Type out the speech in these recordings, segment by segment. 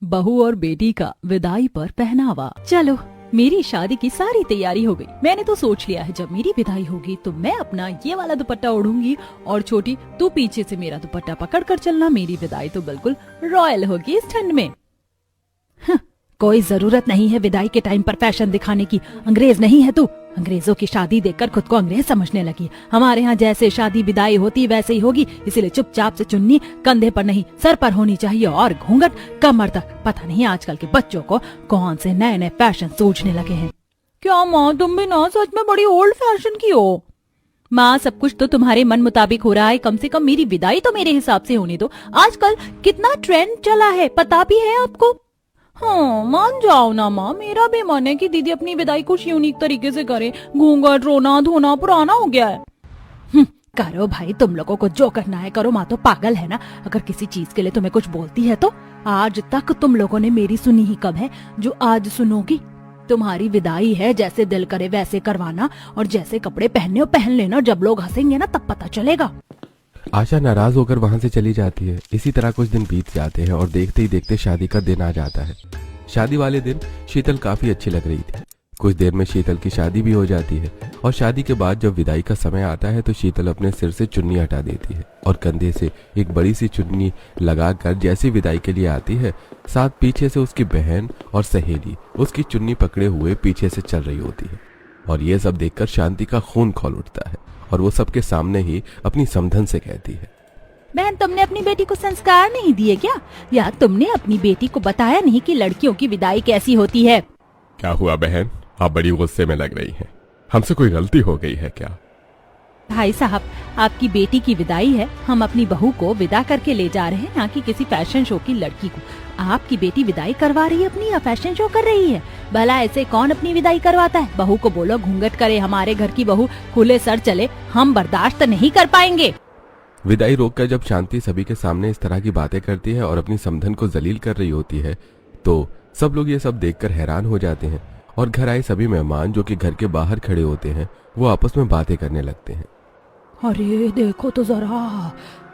बहू और बेटी का विदाई पर पहनावा। चलो, मेरी शादी की सारी तैयारी हो गई। मैंने तो सोच लिया है जब मेरी विदाई होगी तो मैं अपना ये वाला दुपट्टा ओढ़ूंगी और छोटी तू पीछे से मेरा दुपट्टा पकड़ कर चलना। मेरी विदाई तो बिल्कुल रॉयल होगी इस ठंड में। कोई जरूरत नहीं है विदाई के टाइम पर फैशन दिखाने की। अंग्रेज नहीं है तू। अंग्रेजों की शादी देखकर खुद को अंग्रेज समझने लगी। हमारे यहाँ जैसे शादी विदाई होती वैसे ही होगी, इसीलिए चुपचाप से चुन्नी कंधे पर नहीं सर पर होनी चाहिए और घूंघट कमर तक। पता नहीं आजकल के बच्चों को कौन से नए नए फैशन सूझने लगे हैं। क्या माँ, तुम भी ना सच में बड़ी ओल्ड फैशन की हो। माँ, सब कुछ तो तुम्हारे मन मुताबिक हो रहा है, कम से कम मेरी विदाई तो मेरे हिसाब से होने दो। आजकल कितना ट्रेंड चला है पता भी है आपको। हाँ, मान जाओ ना माँ, मेरा भी मन है कि दीदी अपनी विदाई कुछ यूनिक तरीके से करे। घूंघट रोना धोना पुराना हो गया है। करो भाई, तुम लोगों को जो करना है करो। माँ तो पागल है ना, अगर किसी चीज के लिए तुम्हें कुछ बोलती है तो। आज तक तुम लोगों ने मेरी सुनी ही कब है जो आज सुनोगी। तुम्हारी विदाई है, जैसे दिल करे वैसे करवाना और जैसे कपड़े पहनने हो पहन लेना। जब लोग हंसेंगे ना तब पता चलेगा। आशा नाराज होकर वहां से चली जाती है। इसी तरह कुछ दिन बीत जाते हैं और देखते ही देखते शादी का दिन आ जाता है। शादी वाले दिन शीतल काफी अच्छी लग रही थी। कुछ देर में शीतल की शादी भी हो जाती है और शादी के बाद जब विदाई का समय आता है तो शीतल अपने सिर से चुन्नी हटा देती है और कंधे से एक बड़ी सी चुन्नी लगाकर जैसी विदाई के लिए आती है, साथ पीछे से उसकी बहन और सहेली उसकी चुन्नी पकड़े हुए पीछे से चल रही होती है। और ये सब देखकर शांति का खून खौल उठता है और वो सबके सामने ही अपनी समधन से कहती है, बहन, तुमने अपनी बेटी को संस्कार नहीं दिए क्या? या तुमने अपनी बेटी को बताया नहीं कि लड़कियों की विदाई कैसी होती है? क्या हुआ बहन, आप बड़ी गुस्से में लग रही हैं। हमसे कोई गलती हो गई है क्या? भाई साहब, आपकी बेटी की विदाई है, हम अपनी बहू को विदा करके ले जा रहे हैं, ना कि किसी फैशन शो की लड़की को। आपकी बेटी विदाई करवा रही है अपनी या फैशन शो कर रही है? भला ऐसे कौन अपनी विदाई करवाता है? बहू को बोलो घूंघट करे, हमारे घर की बहू खुले सर चले, हम बर्दाश्त नहीं कर पाएंगे। विदाई रोककर जब शांति सभी के सामने इस तरह की बातें करती है और अपनी समधन को जलील कर रही होती है तो सब लोग ये सब देखकर हैरान हो जाते हैं और घर आए सभी मेहमान जो कि घर के बाहर खड़े होते हैं वो आपस में बातें करने लगते हैं। अरे देखो तो जरा,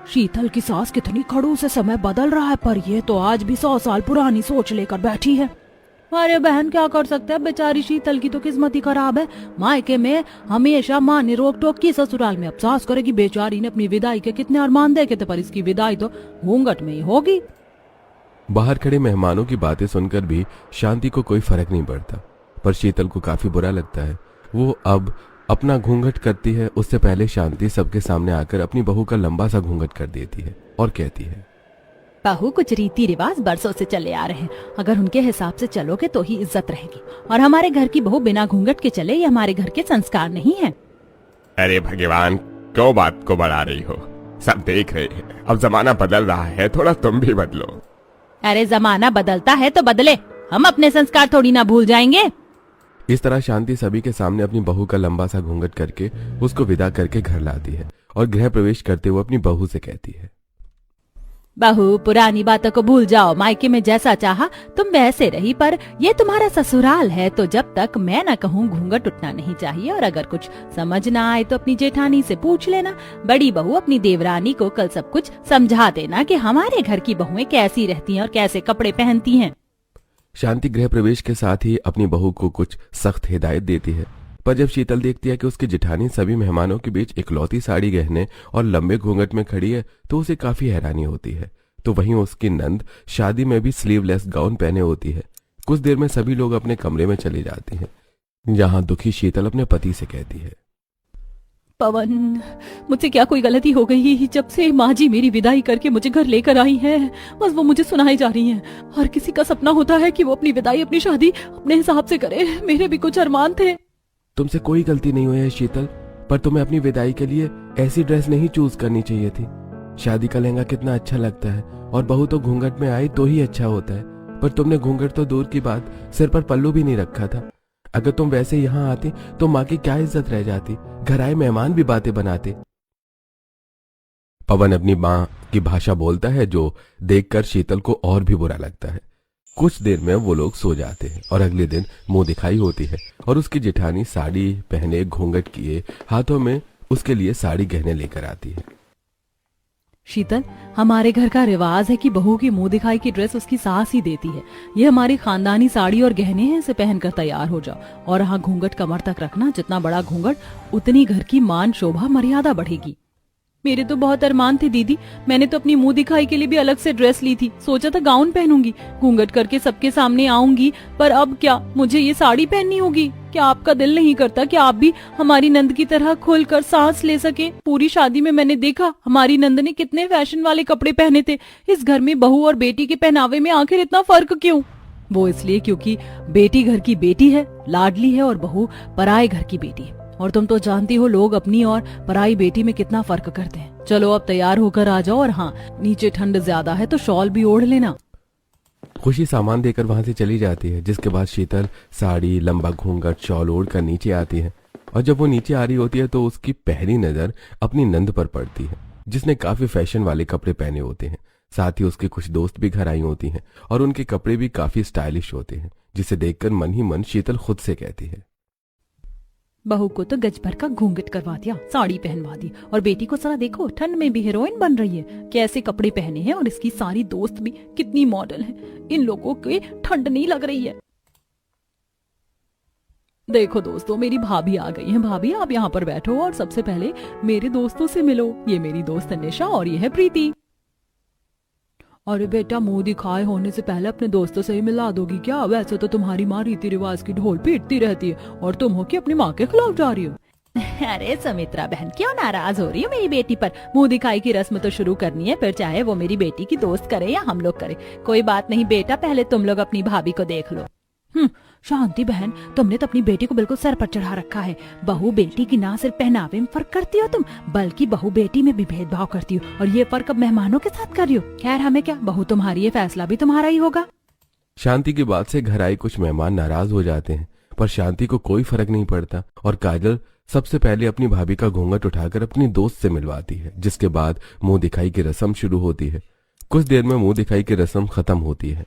शीतल की सास कितनी खड़ूस है। समय बदल रहा है पर ये तो आज भी 100 साल पुरानी सोच लेकर बैठी है। अरे बहन, क्या कर सकते हैं, बेचारी शीतल की तो किस्मत ही खराब है। मायके में हमेशा माँ ने रोक टोक की, ससुराल में अफसोस करेगी। बेचारी ने अपनी विदाई के कितने अरमान देखे थे पर इसकी विदाई तो घूंघट में ही होगी। बाहर खड़े मेहमानों की बातें सुनकर भी शांति को कोई फर्क नहीं पड़ता, पर शीतल को काफी बुरा लगता है। वो अब अपना घूंघट करती है, उससे पहले शांति सबके सामने आकर अपनी बहू का लंबा सा घूंघट कर देती है और कहती है, बहू, कुछ रीति रिवाज बरसों से चले आ रहे हैं, अगर उनके हिसाब से चलोगे तो ही इज्जत रहेगी। और हमारे घर की बहू बिना घूंघट के चले, ये हमारे घर के संस्कार नहीं है। अरे भगवान, क्यों बात को बढ़ा रही हो? सब देख रहे हैं, अब जमाना बदल रहा है, थोड़ा तुम भी बदलो। अरे जमाना बदलता है तो बदले, हम अपने संस्कार थोड़ी ना भूल जाएंगे। इस तरह शांति सभी के सामने अपनी बहू का लंबा सा घूंघट करके उसको विदा करके घर लाती है और गृह प्रवेश करते हुए अपनी बहू से कहती है, बहू, पुरानी बातों को भूल जाओ। मायके में जैसा चाहा तुम वैसे रही, पर ये तुम्हारा ससुराल है तो जब तक मैं न कहूँ घूंघट उठना नहीं चाहिए। और अगर कुछ समझ ना आए तो अपनी जेठानी से पूछ लेना। बड़ी बहू अपनी देवरानी को कल सब कुछ समझा देना कि हमारे घर की बहुएं कैसी रहती हैं और कैसे कपड़े पहनती हैं। शांति गृह प्रवेश के साथ ही अपनी बहू को कुछ सख्त हिदायत देती है, पर जब शीतल देखती है कि उसकी जेठानी सभी मेहमानों के बीच इकलौती साड़ी गहने और लंबे घूंघट में खड़ी है तो उसे काफी हैरानी होती है। तो वहीं उसकी नंद शादी में भी स्लीवलेस गाउन पहने होती है। कुछ देर में सभी लोग अपने कमरे में चले जाते हैं, जहां दुखी शीतल अपने पति से कहती है, पवन, मुझसे क्या कोई गलती हो गई? जब से माँ जी मेरी विदाई करके मुझे घर लेकर आई हैं, बस वो मुझे सुनाई जा रही हैं। हर किसी का सपना होता है कि वो अपनी विदाई, अपनी शादी अपने हिसाब से करे। मेरे भी कुछ अरमान थे। तुमसे कोई गलती नहीं हुई है शीतल, पर तुम्हें अपनी विदाई के लिए ऐसी ड्रेस नहीं चूज करनी चाहिए थी। शादी का लहंगा कितना अच्छा लगता है और बहू तो घूंघट में आई तो ही अच्छा होता है, पर तुमने घूंघट तो दूर की बात, सिर पर पल्लू भी नहीं रखा था। अगर तुम वैसे यहाँ आती तो माँ की क्या इज्जत रह जाती, घर आए मेहमान भी बातें बनाते। पवन अपनी माँ की भाषा बोलता है जो देखकर शीतल को और भी बुरा लगता है। कुछ देर में वो लोग सो जाते हैं और अगले दिन मुंह दिखाई होती है और उसकी जेठानी साड़ी पहने घूंघट किए हाथों में उसके लिए साड़ी गहने लेकर आती है। शीतल, हमारे घर का रिवाज है कि बहू की मुंह दिखाई की ड्रेस उसकी सास ही देती है। ये हमारी खानदानी साड़ी और गहने हैं, इसे पहनकर तैयार हो जाओ। और हाँ, घूंघट कमर तक रखना, जितना बड़ा घूंघट उतनी घर की मान शोभा मर्यादा बढ़ेगी। मेरे तो बहुत अरमान थे दीदी, मैंने तो अपनी मुंह दिखाई के लिए भी अलग से ड्रेस ली थी। सोचा था गाउन पहनूंगी, घूंघट करके सबके सामने आऊंगी, पर अब क्या, मुझे ये साड़ी पहननी होगी। क्या आपका दिल नहीं करता कि आप भी हमारी नंद की तरह खुलकर सांस ले सके? पूरी शादी में मैंने देखा हमारी नंद ने कितने फैशन वाले कपड़े पहने थे। इस घर में बहू और बेटी के पहनावे में आखिर इतना फर्क क्यों? वो इसलिए क्योंकि बेटी घर की बेटी है, लाडली है, और बहू पराए घर की बेटी है। और तुम तो जानती हो लोग अपनी और पराई बेटी में कितना फर्क करते हैं। चलो अब तैयार होकर आ जाओ, और हाँ, नीचे ठंड ज्यादा है तो शॉल भी ओढ़ लेना। खुशी सामान देकर वहां से चली जाती है, जिसके बाद शीतल साड़ी, लंबा घूंघट, शॉल ओढ़ कर नीचे आती है। और जब वो नीचे आ रही होती है तो उसकी पहली नजर अपनी नंद पर पड़ती है, जिसने काफी फैशन वाले कपड़े पहने होते हैं। साथ ही उसके कुछ दोस्त भी घर आई होती हैं और उनके कपड़े भी काफी स्टाइलिश होते हैं, जिसे देखकर मन ही मन शीतल खुद से कहती है, बहू को तो गज भर का घूंघट करवा दिया, साड़ी पहनवा दी, और बेटी को जरा देखो, ठंड में भी हीरोइन बन रही है। कैसे कपड़े पहने हैं, और इसकी सारी दोस्त भी कितनी मॉडल हैं। इन लोगों के ठंड नहीं लग रही है। देखो दोस्तों, मेरी भाभी आ गई हैं। भाभी, आप यहाँ पर बैठो और सबसे पहले मेरे दोस्तों से मिलो। ये मेरी दोस्त निशा और ये है प्रीति। अरे बेटा, मुंह दिखाए होने से पहले अपने दोस्तों से ही मिला दोगी क्या? वैसे तो तुम्हारी माँ रीति रिवाज की ढोल पीटती रहती है, और तुम हो कि अपनी माँ के खिलाफ जा रही हो। अरे सुमित्रा बहन, क्यों नाराज हो रही हो मेरी बेटी पर? मुंह दिखाई की रस्म तो शुरू करनी है, फिर चाहे वो मेरी बेटी की दोस्त करे या हम लोग करे। कोई बात नहीं बेटा, पहले तुम लोग अपनी भाभी को देख लो। शांति बहन, तुमने तो अपनी बेटी को बिल्कुल सर पर चढ़ा रखा है। बहू बेटी की ना सिर्फ पहनावे में फर्क करती हो तुम, बल्कि बहू बेटी में भी भेदभाव करती हो, और ये फर्क अब मेहमानों के साथ कर रही हो। खैर हमें क्या, बहू तुम्हारी है, फैसला भी तुम्हारा ही होगा। शांति की बात से घर आए कुछ मेहमान नाराज हो जाते हैं, पर शांति को कोई फर्क नहीं पड़ता, और काजल सबसे पहले अपनी भाभी का घूंघट उठाकर अपनी दोस्त से मिलवाती है, जिसके बाद मुंह दिखाई की रस्म शुरू होती है। कुछ देर में मुंह दिखाई की रस्म खत्म होती है,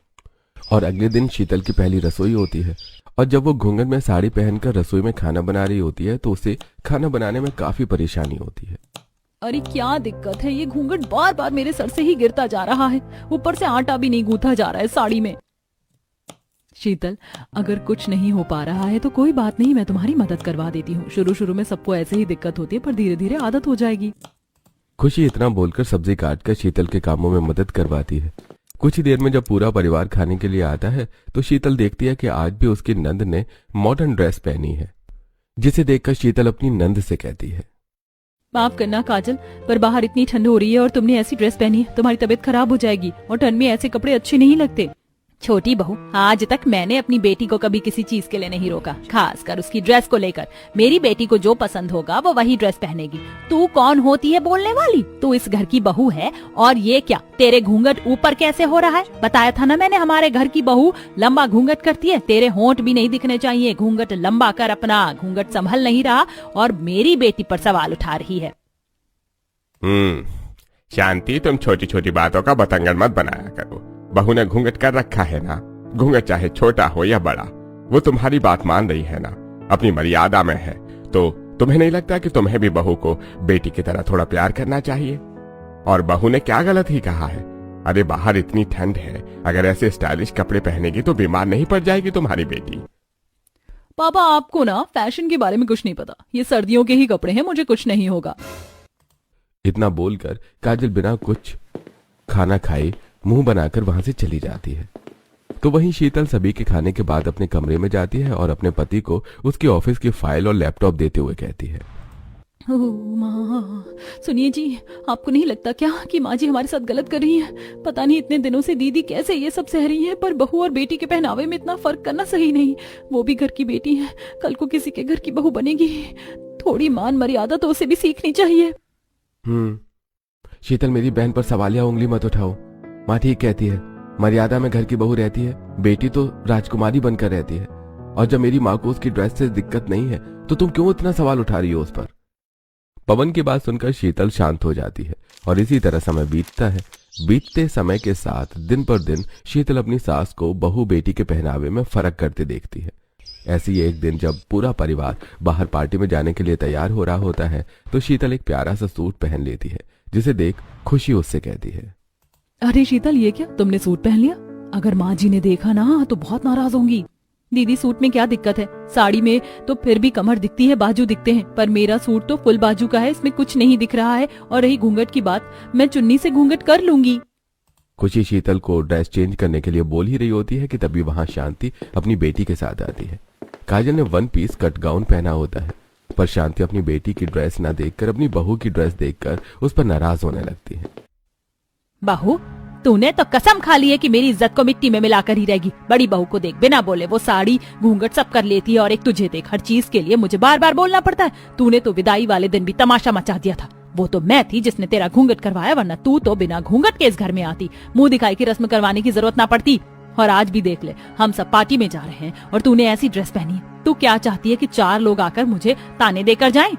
और अगले दिन शीतल की पहली रसोई होती है। और जब वो घूंघट में साड़ी पहनकर रसोई में खाना बना रही होती है तो उसे खाना बनाने में काफी परेशानी होती है। अरे क्या दिक्कत है, ये घूंघट बार बार मेरे सर से ही गिरता जा रहा है, ऊपर से आटा भी नहीं गूंथा जा रहा है साड़ी में। शीतल, अगर कुछ नहीं हो पा रहा है तो कोई बात नहीं, मैं तुम्हारी मदद करवा देती हूँ। शुरू शुरू में सबको ऐसे ही दिक्कत होती है, पर धीरे धीरे आदत हो जाएगी। खुशी इतना बोलकर सब्जी काटकर शीतल के कामों में मदद करवाती है। कुछ ही देर में जब पूरा परिवार खाने के लिए आता है तो शीतल देखती है कि आज भी उसकी नंद ने मॉडर्न ड्रेस पहनी है, जिसे देखकर शीतल अपनी नंद से कहती है, माफ करना काजल, पर बाहर इतनी ठंड हो रही है और तुमने ऐसी ड्रेस पहनी है, तुम्हारी तबीयत खराब हो जाएगी, और ठंड में ऐसे कपड़े अच्छे नहीं लगते। छोटी बहू, आज तक मैंने अपनी बेटी को कभी किसी चीज के लिए नहीं रोका, खासकर उसकी ड्रेस को लेकर। मेरी बेटी को जो पसंद होगा वो वही ड्रेस पहनेगी। तू कौन होती है बोलने वाली? तू इस घर की बहू है, और ये क्या, तेरे घूंघट ऊपर कैसे हो रहा है? बताया था ना मैंने, हमारे घर की बहू लंबा घूंघट करती है। तेरे होंठ भी नहीं दिखने चाहिए, घूंघट लंबा कर अपना। घूंघट संभल नहीं रहा और मेरी बेटी पर सवाल उठा रही है। शांति, तुम छोटी छोटी बातों का बतंगड़ मत बनाया करो। बहू ने घूंघट कर रखा है ना, घूंघट चाहे छोटा हो या बड़ा, वो तुम्हारी बात मान रही है ना, अपनी मर्यादा में है। तो तुम्हें नहीं लगता कि तुम्हें भी बहू को बेटी की तरह थोड़ा प्यार करना चाहिए? और बहू ने क्या गलत ही कहा है? अरे बाहर इतनी ठंड है, अगर ऐसे स्टाइलिश कपड़े पहनेगी तो बीमार नहीं पड़ जाएगी तुम्हारी बेटी? पापा, आपको ना फैशन के बारे में कुछ नहीं पता, ये सर्दियों के ही कपड़े हैं, मुझे कुछ नहीं होगा। इतना बोलकर काजल बिना कुछ खाना खाए मुंह बनाकर वहां से चली जाती है। तो वहीं शीतल सभी के खाने के बाद अपने कमरे में जाती है और अपने पति को उसके ऑफिस की फाइल और लैपटॉप देते हुए कहती है, माँ, सुनिए जी, आपको नहीं लगता क्या कि माँ जी हमारे साथ गलत कर रही है? पता नहीं इतने दिनों से दीदी कैसे ये सब सह रही है, पर बहू और बेटी के पहनावे में इतना फर्क करना सही नहीं। वो भी घर की बेटी है, कल को किसी के घर की बहू बनेगी, थोड़ी मान मर्यादा तो उसे भी सीखनी चाहिए। शीतल, मेरी बहन पर सवालिया उंगली मत उठाओ। माँ ठीक कहती है, मर्यादा में घर की बहू रहती है, बेटी तो राजकुमारी बनकर रहती है। और जब मेरी माँ को उसकी ड्रेस से दिक्कत नहीं है तो तुम क्यों इतना सवाल उठा रही हो उस पर? पवन की बात सुनकर शीतल शांत हो जाती है, और इसी तरह समय बीतता है। बीतते समय के साथ दिन पर दिन शीतल अपनी सास को बहू बेटी के पहनावे में फर्क करते देखती है। ऐसी एक दिन जब पूरा परिवार बाहर पार्टी में जाने के लिए तैयार हो रहा होता है तो शीतल एक प्यारा सा सूट पहन लेती है, जिसे देख खुशी उससे कहती है, अरे शीतल, ये क्या तुमने सूट पहन लिया? अगर माँ जी ने देखा ना तो बहुत नाराज होंगी। दीदी, सूट में क्या दिक्कत है? साड़ी में तो फिर भी कमर दिखती है, बाजू दिखते हैं, पर मेरा सूट तो फुल बाजू का है, इसमें कुछ नहीं दिख रहा है। और रही घूंघट की बात, मैं चुन्नी से घूंघट कर लूंगी। खुशी शीतल को ड्रेस चेंज करने के लिए बोल ही रही होती है कि तभी वहां शांति अपनी बेटी के साथ आती है। काजल ने 1 पीस कट गाउन पहना होता है, पर शांति अपनी बेटी की ड्रेस ना देखकर अपनी बहू की ड्रेस देखकर उस पर नाराज होने लगती है। बहू, तूने तो कसम खा ली है कि मेरी इज्जत को मिट्टी में मिलाकर ही रहेगी। बड़ी बहू को देख, बिना बोले वो साड़ी घूंघट सब कर लेती है, और एक तुझे देख, हर चीज के लिए मुझे बार बार बोलना पड़ता है। तूने तो विदाई वाले दिन भी तमाशा मचा दिया था। वो तो मैं थी जिसने तेरा घूंघट करवाया, वरना तू तो बिना घूंघट के इस घर में आती, मुंह दिखाई की रस्म करवाने की जरूरत ना पड़ती। और आज भी देख ले, हम सब पार्टी में जा रहे हैं और तूने ऐसी ड्रेस पहनी है। तू क्या चाहती है कि 4 लोग आकर मुझे ताने देकर जाएं?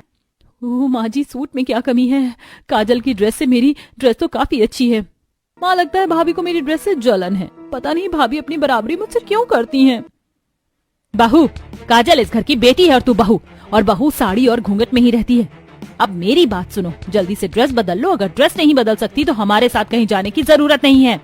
ओह माँ जी, सूट में क्या कमी है? काजल की ड्रेस से मेरी ड्रेस तो काफी अच्छी है। माँ, लगता है भाभी को मेरी ड्रेस से जलन है। पता नहीं भाभी अपनी बराबरी मुझसे क्यों करती हैं। बहू, काजल इस घर की बेटी है और तू बहू, और बहू साड़ी और घूंघट में ही रहती है। अब मेरी बात सुनो, जल्दी से ड्रेस बदल लो। अगर ड्रेस नहीं बदल सकती तो हमारे साथ कहीं जाने की जरूरत नहीं है।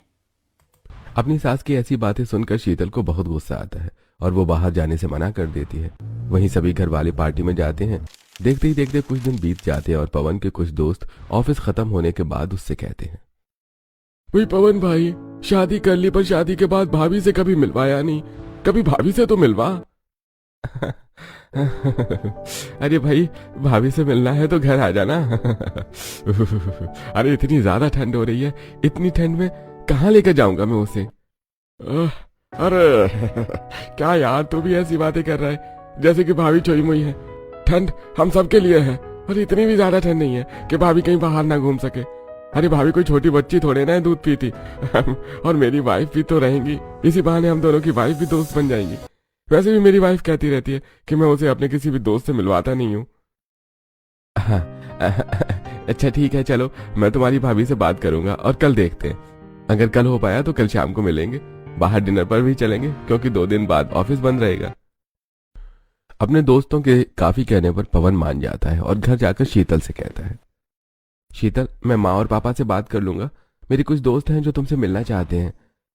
अपनी सास की ऐसी बातें सुनकर शीतल को बहुत गुस्सा आता है और वो बाहर जाने से मना कर देती है। वहीं सभी घर वाले पार्टी में जाते हैं। देखते ही देखते कुछ दिन बीत जाते हैं और पवन के कुछ दोस्त ऑफिस खत्म होने के बाद उससे कहते हैं, भाई पवन भाई, शादी कर ली पर शादी के बाद भाभी से कभी मिलवाया नहीं, कभी भाभी से तो मिलवा। अरे भाई, भाभी से मिलना है तो घर आ जाना। अरे इतनी ज्यादा ठंड हो रही है, इतनी ठंड में कहाँ लेकर जाऊंगा मैं उसे। अरे क्या यार, तू भी ऐसी बातें कर रहा है जैसे कि भाभी छोई मुई है। ठंड हम सबके लिए है, और इतनी भी ज्यादा ठंड नहीं है कि भाभी कहीं बाहर ना घूम सके। अरे भाभी कोई छोटी बच्ची थोड़े ना है दूध पीती। और मेरी वाइफ भी तो रहेंगी, इसी बहाने हम दोनों की वाइफ भी दोस्त बन जाएंगी। वैसे भी मेरी वाइफ कहती रहती है कि मैं उसे अपने किसी भी दोस्त से मिलवाता नहीं हूँ। हाँ, अच्छा ठीक है, चलो मैं तुम्हारी भाभी से बात करूंगा और कल देखते हैं। अगर कल हो पाया तो कल शाम को मिलेंगे, बाहर डिनर पर भी चलेंगे, क्योंकि 2 दिन बाद ऑफिस बंद रहेगा। अपने दोस्तों के काफी कहने पर पवन मान जाता है और घर जाकर शीतल से कहता है, शीतल, मैं माँ और पापा से बात कर लूंगा। मेरे कुछ दोस्त हैं जो तुमसे मिलना चाहते हैं,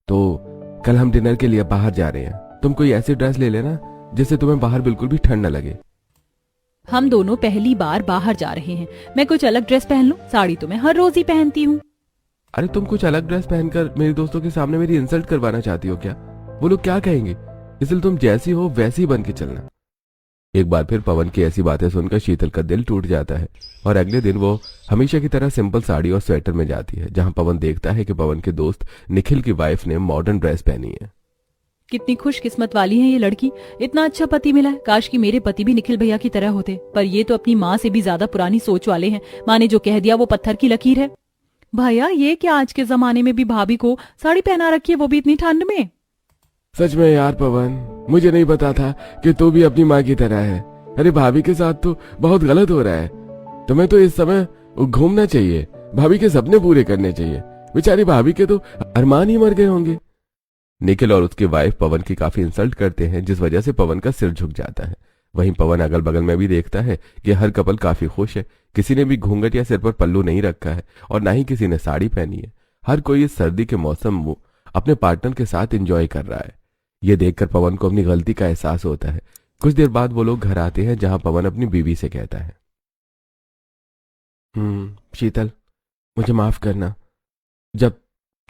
तो कल हम डिनर के लिए बाहर जा रहे हैं। तुम कोई ऐसी ड्रेस ले लेना जिससे तुम्हें बाहर बिल्कुल भी ठंड न लगे। हम दोनों पहली बार बाहर जा रहे हैं, मैं कुछ अलग ड्रेस पहन लूं? साड़ी तो मैं हर रोज ही पहनती हूँ। अरे तुम कुछ अलग ड्रेस पहनकर मेरे दोस्तों के सामने मेरी इंसल्ट करवाना चाहती हो क्या? वो लोग क्या कहेंगे? इसलिए तुम जैसी हो वैसी ही बन के चलना। एक बार फिर पवन की ऐसी बातें सुनकर शीतल का दिल टूट जाता है और अगले दिन वो हमेशा की तरह सिंपल साड़ी और स्वेटर में जाती है, जहां पवन देखता है कि पवन के दोस्त निखिल की वाइफ ने मॉडर्न ड्रेस पहनी है। कितनी खुशकिस्मत वाली है ये लड़की, इतना अच्छा पति मिला है। काश कि मेरे पति भी निखिल भैया की तरह होते, पर ये तो अपनी माँ से भी ज्यादा पुरानी सोच वाले हैं। माँ ने जो कह दिया वो पत्थर की लकीर है। भैया, ये क्या आज के जमाने में भी भाभी को साड़ी पहना रखी है, वो भी इतनी ठंड में? सच में यार पवन, मुझे नहीं पता था कि तू भी अपनी माँ की तरह है। अरे भाभी के साथ तो बहुत गलत हो रहा है। तुम्हें तो इस समय घूमना चाहिए, भाभी के सपने पूरे करने चाहिए। बेचारी भाभी के तो अरमान ही मर गए होंगे। निखिल और उसकी वाइफ पवन की काफी इंसल्ट करते हैं, जिस वजह से पवन का सिर झुक जाता है। वहीं पवन अगल बगल में भी देखता है कि हर कपल काफी खुश है। किसी ने भी घूंघट या सिर पर पल्लू नहीं रखा है और ना ही किसी ने साड़ी पहनी है। हर कोई इस सर्दी के मौसम में अपने पार्टनर के साथ एंजॉय कर रहा है। ये देखकर पवन को अपनी गलती का एहसास होता है। कुछ देर बाद वो लोग घर आते हैं, जहां पवन अपनी बीवी से कहता है, शीतल, मुझे माफ करना। जब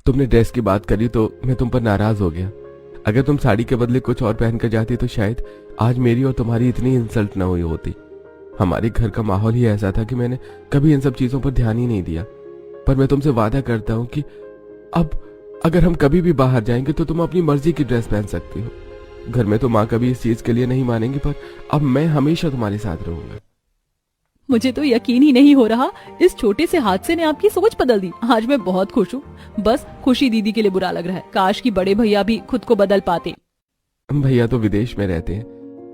तुमने ड्रेस की बात करी तो मैं तुम पर नाराज हो गया। अगर तुम साड़ी के बदले कुछ और पहन कर जाती तो शायद आज मेरी और तुम्हारी इतनी इंसल्ट ना हुई होती। हमारे घर का माहौल ही ऐसा था कि मैंने कभी इन सब चीजों पर ध्यान ही नहीं दिया। पर मैं तुमसे वादा करता हूं कि अब अगर हम कभी भी बाहर जाएंगे तो तुम अपनी मर्जी की ड्रेस पहन सकती हो। घर में तो माँ कभी इस चीज के लिए नहीं मानेंगी, पर अब मैं हमेशा तुम्हारे साथ रहूंगा। मुझे तो यकीन ही नहीं हो रहा, इस छोटे से हादसे ने आपकी सोच बदल दी। आज मैं बहुत खुश हूँ। बस खुशी दीदी के लिए बुरा लग रहा है। काश कि बड़े भैया भी खुद को बदल पाते। भैया तो विदेश में रहते हैं,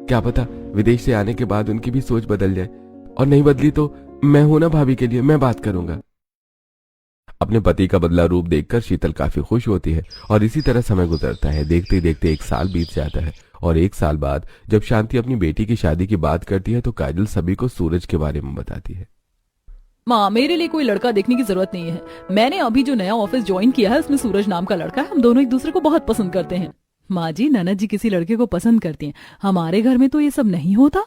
क्या पता विदेश से आने के बाद उनकी भी सोच बदल जाए। और नहीं बदली तो मैं हूं ना भाभी के लिए, मैं बात करूंगा। अपने पति का बदला रूप देखकर शीतल काफी खुश होती है और इसी तरह समय गुजरता है। देखते ही देखते 1 साल बीत जाता है और 1 साल बाद जब शांति अपनी बेटी की शादी की बात करती है तो काजल सभी को सूरज के बारे में बताती है। माँ, मेरे लिए कोई लड़का देखने की जरूरत नहीं है। मैंने अभी जो नया ऑफिस ज्वाइन किया है उसमें सूरज नाम का लड़का है। हम दोनों एक दूसरे को बहुत पसंद करते हैं। माँ जी, ननद जी किसी लड़के को पसंद करती हैं। हमारे घर में तो ये सब नहीं होता।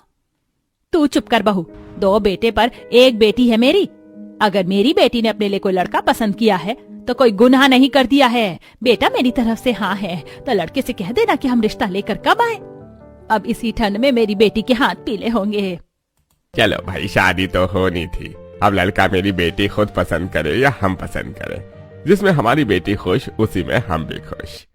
तू चुप कर बहू, 2 बेटे पर 1 बेटी है मेरी। अगर मेरी बेटी ने अपने लिए कोई लड़का पसंद किया है तो कोई गुनाह नहीं कर दिया है। बेटा मेरी तरफ से हाँ है तो लड़के से कह देना कि हम रिश्ता लेकर कब आए। अब इसी ठंड में मेरी बेटी के हाथ पीले होंगे। चलो भाई, शादी तो होनी थी। अब लड़का मेरी बेटी खुद पसंद करे या हम पसंद करें, जिसमें हमारी बेटी खुश उसी में हम भी खुश।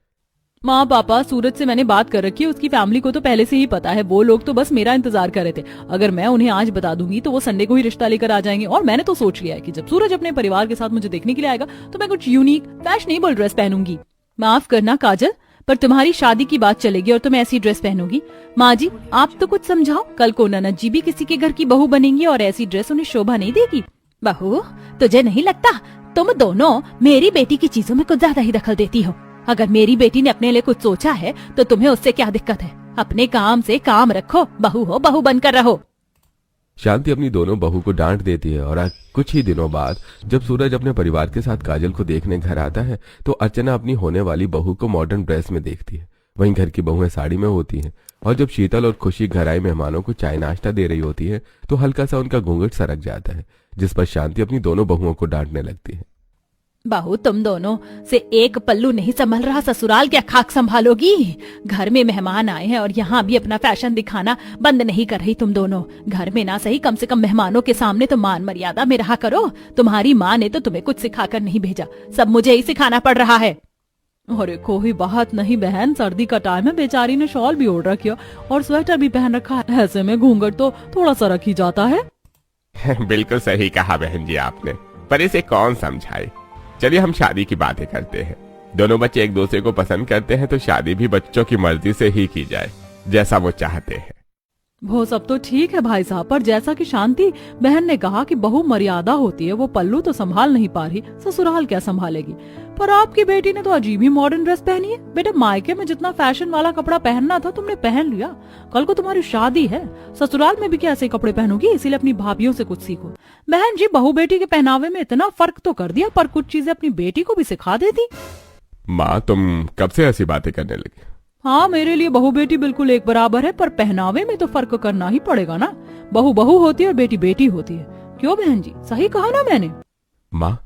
माँ पापा, सूरज से मैंने बात कर रखी है। उसकी फैमिली को तो पहले से ही पता है। वो लोग तो बस मेरा इंतजार कर रहे थे। अगर मैं उन्हें आज बता दूंगी तो वो संडे को ही रिश्ता लेकर आ जाएंगे। और मैंने तो सोच लिया है कि जब सूरज अपने परिवार के साथ मुझे देखने के लिए आएगा तो मैं कुछ यूनिक फैशनेबल ड्रेस पहनूंगी। माफ करना काजल, पर तुम्हारी शादी की बात चलेगी और तुम ऐसी ड्रेस पहनोगी। माँ जी, आप तो कुछ समझाओ। कल को ननद जी भी किसी के घर की बहू बनेंगी और ऐसी ड्रेस उन्हें शोभा नहीं देगी। बहू, तुझे नहीं लगता तुम दोनों मेरी बेटी की चीजों में कुछ ज्यादा ही दखल देती हो? अगर मेरी बेटी ने अपने लिए कुछ सोचा है तो तुम्हें उससे क्या दिक्कत है? अपने काम से काम रखो, बहू हो बहू बनकर रहो। शांति अपनी दोनों बहू को डांट देती है और कुछ ही दिनों बाद जब सूरज अपने परिवार के साथ काजल को देखने घर आता है तो अर्चना अपनी होने वाली बहू को मॉडर्न ड्रेस में देखती है। वहीं घर की बहुएं साड़ी में होती हैं और जब शीतल और खुशी घर आए मेहमानों को चाय नाश्ता दे रही होती है तो हल्का सा उनका घूंघट सरक जाता है, जिस पर शांति अपनी दोनों बहुओं को डांटने लगती है। बहू, तुम दोनों से एक पल्लू नहीं संभल रहा, ससुराल क्या खाक संभालोगी? घर में मेहमान आए हैं और यहाँ भी अपना फैशन दिखाना बंद नहीं कर रही तुम दोनों। घर में ना सही, कम से कम मेहमानों के सामने तो मान मर्यादा में रहा करो। तुम्हारी माँ ने तो तुम्हें कुछ सिखाकर नहीं भेजा, सब मुझे ही सिखाना पड़ रहा है। अरे कोई बात नहीं बहन, सर्दी का टाइम है। बेचारी ने शॉल भी ओढ़ रखी है और स्वेटर भी पहन रखा है। ऐसे में घूंघट तो थोड़ा सा रख ही जाता है। बिल्कुल सही कहा बहन जी आपने, पर इसे कौन समझाए। चलिए हम शादी की बातें करते हैं। दोनों बच्चे एक दूसरे को पसंद करते हैं तो शादी भी बच्चों की मर्जी से ही की जाए, जैसा वो चाहते हैं। वो सब तो ठीक है भाई साहब, पर जैसा कि शांति बहन ने कहा कि बहु मर्यादा होती है। वो पल्लू तो संभाल नहीं पा रही, ससुराल क्या संभालेगी। पर आपकी बेटी ने तो अजीब ही मॉडर्न ड्रेस पहनी है। बेटे, मायके में जितना फैशन वाला कपड़ा पहनना था तुमने पहन लिया। कल को तुम्हारी शादी है, ससुराल में भी क्या ऐसे कपड़े पहनोगी? इसीलिए अपनी भाभीयों से कुछ सीखो। बहन जी, बहू बेटी के पहनावे में इतना फर्क तो कर दिया, पर कुछ चीजें अपनी बेटी को भी सिखा देती। माँ, तुम कब से ऐसी बातें करने लगी? हाँ, मेरे लिए बहू बेटी बिल्कुल एक बराबर है, पर पहनावे में तो फर्क करना ही पड़ेगा ना। बहू बहू होती है और बेटी बेटी होती है। क्यों बहन जी, सही कहा ना मैंने? माँ,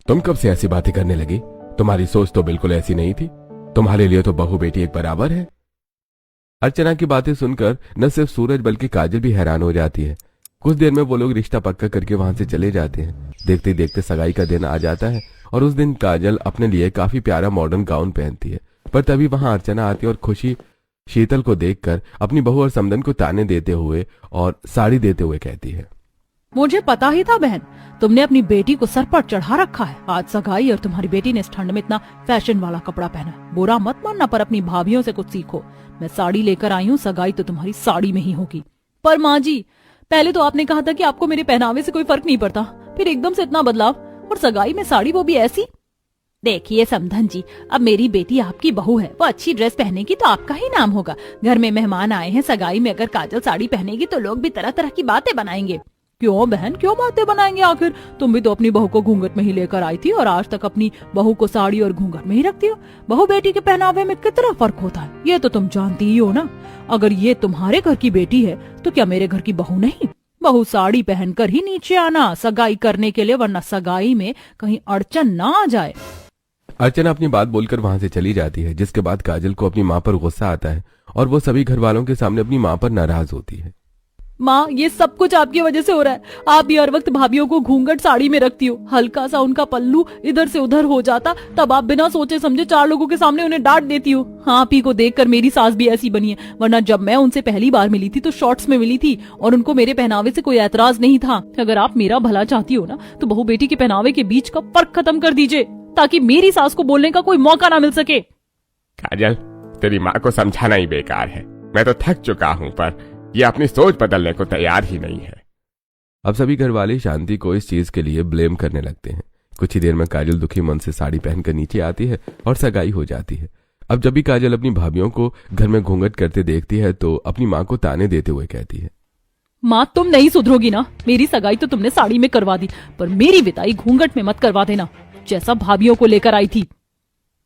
तुम कब से ऐसी बातें करने लगी? तुम्हारी सोच तो बिल्कुल ऐसी नहीं थी। तुम्हारे लिए तो बहू बेटी एक बराबर है। अर्चना की बातें सुनकर न सिर्फ सूरज बल्कि काजल भी हैरान हो जाती है। कुछ देर में वो लोग रिश्ता पक्का करके वहां से चले जाते हैं। देखते देखते सगाई का दिन आ जाता है और उस दिन काजल अपने लिए काफी प्यारा मॉडर्न गाउन पहनती है। पर तभी वहां अर्चना आती है और खुशी शीतल को देखकर अपनी बहू और समदन को ताने देते हुए और साड़ी देते हुए कहती है, मुझे पता ही था बहन, तुमने अपनी बेटी को सर पर चढ़ा रखा है। आज सगाई और तुम्हारी बेटी ने इस ठंड में इतना फैशन वाला कपड़ा पहना है। बुरा मत मानना, पर अपनी भाभीयों से कुछ सीखो। मैं साड़ी लेकर आई हूँ, सगाई तो तुम्हारी साड़ी में ही होगी। पर माँ जी, पहले तो आपने कहा था कि आपको मेरे पहनावे से कोई फर्क नहीं पड़ता, फिर एकदम से इतना बदलाव, और सगाई में साड़ी, वो भी ऐसी। देखिए समधन जी, अब मेरी बेटी आपकी बहू है, वो अच्छी ड्रेस पहनेगी तो आपका ही नाम होगा। घर में मेहमान आए हैं, सगाई में अगर काजल साड़ी पहनेगी तो लोग भी तरह तरह की बातें बनाएंगे। क्यों बहन, क्यों बातें बनाएंगे? आखिर तुम भी तो अपनी बहू को घूंघट में ही लेकर आई थी और आज तक अपनी बहू को साड़ी और घूंघट में ही रखती हो। बहू बेटी के पहनावे में कितना फर्क होता है, ये तो तुम जानती ही हो ना। अगर ये तुम्हारे घर की बेटी है तो क्या मेरे घर की बहू नहीं? बहू साड़ी पहनकर ही नीचे आना सगाई करने के लिए, वरना सगाई में कहीं अड़चन ना आ जाए। अर्चना अपनी बात बोलकर वहां से चली जाती है, जिसके बाद काजल को अपनी माँ पर गुस्सा आता है और वो सभी घर वालों के सामने अपनी माँ पर नाराज होती है। माँ, ये सब कुछ आपकी वजह से हो रहा है। आप भी हर वक्त भाभीयों को घूंघट साड़ी में रखती हो। हल्का सा उनका पल्लू इधर से उधर हो जाता तब आप बिना सोचे समझे 4 लोगों के सामने उन्हें डांट देती हो। हाँ, आप ही को देखकर मेरी सास भी ऐसी बनी है, वरना जब मैं उनसे पहली बार मिली थी तो शॉर्ट्स में मिली थी और उनको मेरे पहनावे से कोई एतराज नहीं था। अगर आप मेरा भला चाहती हो ना तो बहू बेटी के पहनावे के बीच का फर्क खत्म कर दीजिए, ताकि मेरी सास को बोलने का कोई मौका ना मिल सके। काजल, तेरी माँ को समझाना ही बेकार है। मैं तो थक चुका हूँ, पर ये अपनी सोच बदलने को तैयार ही नहीं है। अब सभी घर वाले शांति को इस चीज के लिए ब्लेम करने लगते हैं। कुछ ही देर में काजल दुखी मन से साड़ी पहनकर नीचे आती है और सगाई हो जाती है। अब जब भी काजल अपनी भाभीयों को घर में घूंघट करते देखती है तो अपनी माँ को ताने देते हुए कहती है, माँ तुम नहीं सुधरोगी ना। मेरी सगाई तो तुमने साड़ी में करवा दी, पर मेरी विदाई घूंघट में मत करवा देना, जैसा भाभीियों को लेकर आई थी।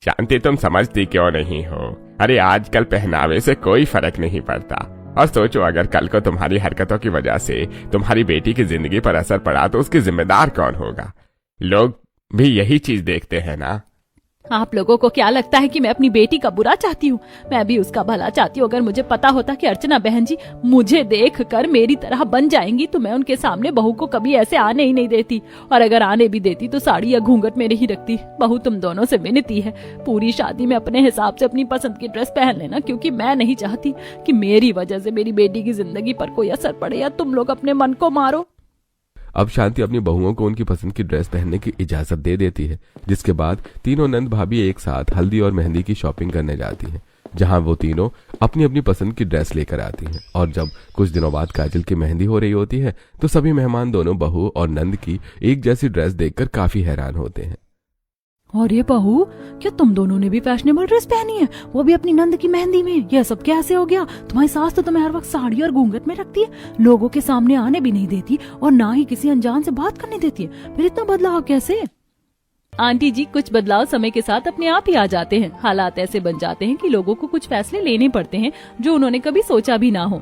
शांति, तुम समझती क्यों नहीं हो? अरे आजकल पहनावे से कोई फर्क नहीं पड़ता। और सोचो, अगर कल को तुम्हारी हरकतों की वजह से तुम्हारी बेटी की जिंदगी पर असर पड़ा तो उसकी जिम्मेदार कौन होगा? लोग भी यही चीज देखते हैं ना। आप लोगों को क्या लगता है कि मैं अपनी बेटी का बुरा चाहती हूँ? मैं भी उसका भला चाहती हूँ। अगर मुझे पता होता कि अर्चना बहन जी मुझे देखकर मेरी तरह बन जाएंगी तो मैं उनके सामने बहू को कभी ऐसे आने ही नहीं देती, और अगर आने भी देती तो साड़ी या घूंघट में ही रखती। बहू तुम दोनों से विनती है, पूरी शादी में अपने हिसाब से अपनी पसंद की ड्रेस पहन लेना, क्योंकि मैं नहीं चाहती कि मेरी वजह से मेरी बेटी की जिंदगी पर कोई असर पड़े या तुम लोग अपने मन को मारो। अब शांति अपनी बहुओं को उनकी पसंद की ड्रेस पहनने की इजाजत दे देती है, जिसके बाद तीनों नंद भाभी एक साथ हल्दी और मेहंदी की शॉपिंग करने जाती हैं, जहां वो तीनों अपनी अपनी पसंद की ड्रेस लेकर आती हैं। और जब कुछ दिनों बाद काजल की मेहंदी हो रही होती है तो सभी मेहमान दोनों बहू और नंद की एक जैसी ड्रेस देखकर काफी हैरान होते हैं। और ये बहू, क्या तुम दोनों ने भी फैशनेबल ड्रेस पहनी है, वो भी अपनी नंद की मेहंदी में? यह सब कैसे हो गया? तुम्हारी सास तो तुम्हें हर वक्त साड़ी और घूंघट में रखती है, लोगों के सामने आने भी नहीं देती और ना ही किसी अनजान से बात करने देती है, फिर इतना बदलाव कैसे? आंटी जी, कुछ बदलाव समय के साथ अपने आप ही आ जाते हैं। हालात ऐसे बन जाते हैं कि लोगों को कुछ फैसले लेने पड़ते हैं जो उन्होंने कभी सोचा भी ना हो।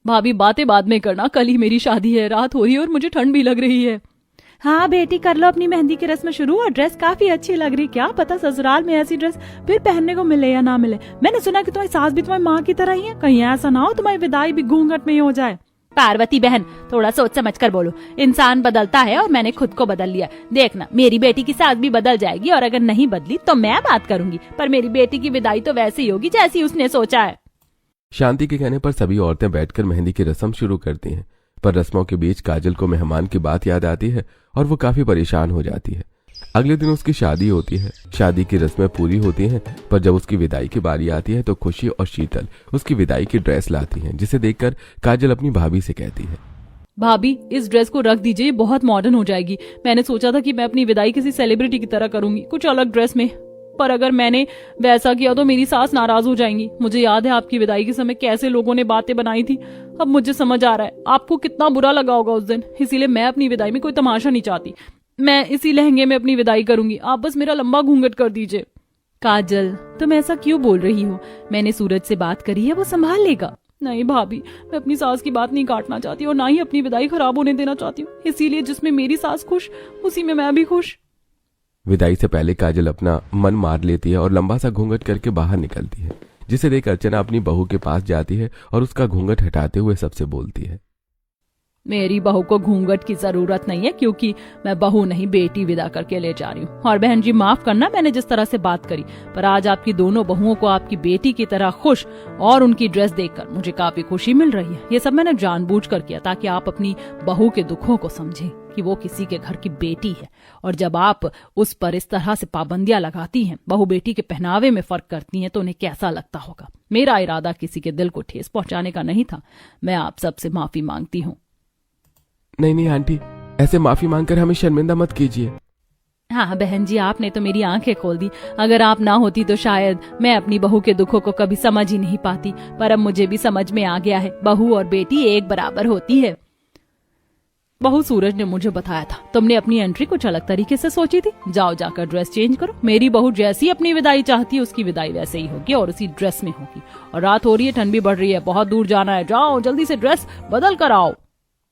भाभी बातें बाद में करना, कल ही मेरी शादी है, रात हो रही है और मुझे ठंड भी लग रही है। हाँ बेटी, कर लो अपनी मेहंदी की रस्म शुरू, और ड्रेस काफी अच्छी लग रही। क्या पता ससुराल में ऐसी ड्रेस फिर पहनने को मिले या ना मिले। मैंने सुना कि तुम्हारी सास भी तुम्हारी माँ की तरह ही है, कहीं ऐसा ना हो तुम्हारी विदाई भी घूंघट में ही हो जाए। पार्वती बहन, थोड़ा सोच समझ कर बोलो। इंसान बदलता है और मैंने खुद को बदल लिया। देखना, मेरी बेटी की सास भी बदल जाएगी, और अगर नहीं बदली तो मैं बात करूंगी, पर मेरी बेटी की विदाई तो वैसे ही होगी जैसी उसने सोचा है। शांति के कहने पर सभी औरतें बैठकर मेहंदी की रस्म शुरू करती हैं, पर रस्मों के बीच काजल को मेहमान की बात याद आती है और वो काफी परेशान हो जाती है। अगले दिन उसकी शादी होती है। शादी की रस्में पूरी होती हैं, पर जब उसकी विदाई की बारी आती है तो खुशी और शीतल उसकी विदाई की ड्रेस लाती हैं, जिसे देखकर काजल अपनी भाभी से कहती है, भाभी इस ड्रेस को रख दीजिए, बहुत मॉडर्न हो जाएगी। मैंने सोचा था कि मैं अपनी विदाई किसी सेलिब्रिटी की तरह करूंगी, कुछ अलग ड्रेस में, पर अगर मैंने वैसा किया तो मेरी सास नाराज हो जाएंगी। मुझे याद है आपकी विदाई के समय कैसे लोगों ने बातें बनाई थी। अब मुझे समझ आ रहा है आपको कितना बुरा लगा होगा उस दिन, इसीलिए मैं अपनी विदाई में कोई तमाशा नहीं चाहती। मैं इसी लहंगे में अपनी विदाई करूंगी, आप बस मेरा लंबा घूंघट कर दीजिए। काजल, तुम ऐसा क्यों बोल रही हो? मैंने सूरज से बात करी है, वो संभाल लेगा। नहीं भाभी, मैं अपनी सास की बात नहीं काटना चाहती और ना ही अपनी विदाई खराब होने देना चाहती हूँ, इसीलिए जिसमें मेरी सास खुश उसी में मैं भी खुश। विदाई से पहले काजल अपना मन मार लेती है और लंबा सा घूंघट करके बाहर निकलती है, जिसे देख अर्चना अपनी बहू के पास जाती है और उसका घूंघट हटाते हुए सबसे बोलती है, मेरी बहू को घूंघट की जरूरत नहीं है, क्योंकि मैं बहू नहीं बेटी विदा करके ले जा रही हूँ। और बहन जी माफ करना मैंने जिस तरह से बात करी, पर आज आपकी दोनों बहुओं को आपकी बेटी की तरह खुश और उनकी ड्रेस देखकर मुझे काफी खुशी मिल रही है। ये सब मैंने जानबूझकर किया ताकि आप अपनी बहू के दुखों को समझें कि वो किसी के घर की बेटी है, और जब आप उस पर इस तरह से पाबंदियां लगाती हैं, बहू बेटी के पहनावे में फर्क करती हैं, तो उन्हें कैसा लगता होगा। मेरा इरादा किसी के दिल को ठेस पहुंचाने का नहीं था। मैं आप सबसे माफी मांगती हूँ। नहीं नहीं आंटी, ऐसे माफी मांगकर हमें शर्मिंदा मत कीजिए। हाँ बहन जी, आपने तो मेरी आंखें खोल दी। अगर आप ना होती तो शायद मैं अपनी बहू के दुखों को कभी समझ ही नहीं पाती, पर अब मुझे भी समझ में आ गया है, बहू और बेटी एक बराबर होती है। बहू, सूरज ने मुझे बताया था तुमने अपनी एंट्री कुछ अलग तरीके से सोची थी। जाओ जाकर ड्रेस चेंज करो। मेरी बहू जैसी अपनी विदाई चाहती है उसकी विदाई वैसे ही होगी और उसी ड्रेस में होगी। और रात हो रही है, ठंड भी बढ़ रही है, बहुत दूर जाना है, जाओ जल्दी से ड्रेस बदल कर आओ।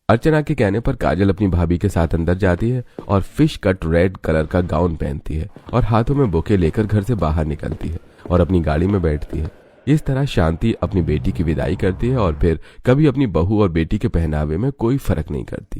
अर्चना के कहने पर काजल अपनी भाभी के साथ अंदर जाती है और फिश कट रेड कलर का गाउन पहनती है और हाथों में बुके लेकर घर से बाहर निकलती है और अपनी गाड़ी में बैठती है। इस तरह शांति अपनी बेटी की विदाई करती है और फिर कभी अपनी बहू और बेटी के पहनावे में कोई फर्क नहीं करती।